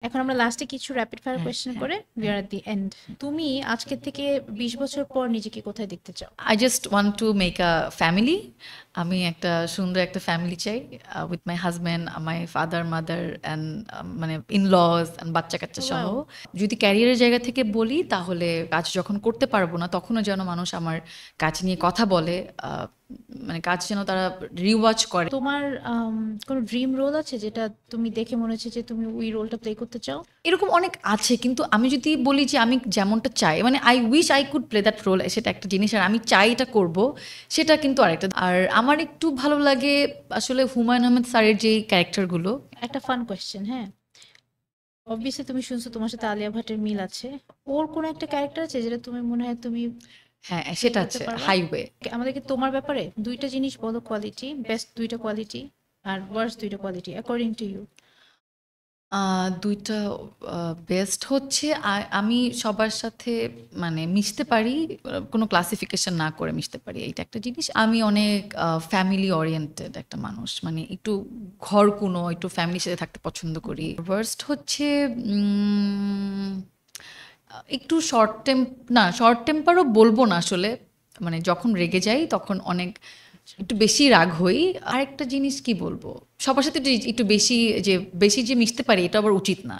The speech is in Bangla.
এখন আমরা লাস্টে কিছু র্যাপিড ফায়ার হ্যাঁ, কোয়েশ্চেন হ্যাঁ, করে উই হ্যাঁ। আর এট দি এন্ড। তুমি আজকের থেকে 20 বছর পর নিজেকে কোথায় দেখতে চাও? I just want to make a family. আমি একটা সুন্দর একটা ফ্যামিলি চাই with my husband, my father mother and মানে ইন-লজ অ্যান্ড বাচ্চা-কাচ্চা সহ। ওয়াও! যদি ক্যারিয়ারের জায়গা থেকে বলি তাহলে কাজ যখন করতে পারবো না তখনও যেন মানুষ আমার কাজ নিয়ে কথা বলে, মানে কাজ যেন তারা রিওয়াচ করে। তোমার কোনো ড্রিম রোল আছে যেটা তুমি দেখে মনে হচ্ছে যে তুমি ওই রোলটা প্লে করতে চাও? এরকম অনেক আছে, কিন্তু আমি যদি বলি যে আমি যেমনটা চাই, মানে I wish I could play that role, সেটা একটা জিনিস, আর আমি চাই এটা করব, সেটা কিন্তু আরেকটা। আর আমার একটু ভালো লাগে আসলে হুমায়ুন আহমেদ স্যারের যেই ক্যারেক্টারগুলো। একটা ফান কোয়েশ্চেন, হ্যাঁ। অবভিয়াসলি তুমি শুনছো তোমার সাথে আলিয়া ভাটের মিল আছে। ওর কোনো একটা ক্যারেক্টার আছে যেটা তুমি মনে হয় তুমি হ্যাঁ, প্লে সেটা করতে আছে পারবা? হাইওয়ে। আমাদেরকে তোমার ব্যাপারে দুইটা জিনিস বলো, কোয়ালিটি, বেস্ট দুইটা কোয়ালিটি আর ওয়ার্স্ট দুইটা কোয়ালিটি অ্যাকর্ডিং টু ইউ। ২ টা বেস্ট হচ্ছে আমি সবার সাথে মানে মিশতে পারি, কোনো ক্লাসিফিকেশন না করে মিশতে পারি। এইটা একটা জিনিস। আমি অনেক ফ্যামিলি ওরিয়েন্টেড একটা মানুষ। মানে একটু ঘরকুনো, একটু ফ্যামিলির সাথে থাকতে পছন্দ করি। ওয়ার্স্ট হচ্ছে উম একটু শর্ট টেম্পারও বলবো না আসলে। মানে যখন রেগে যাই তখন অনেক একটু বেশি রাগ হই। আরেকটা জিনিস কি বলবো? সবার সাথে একটু একটু বেশি যে মিশতে পারি এটা আবার উচিত না।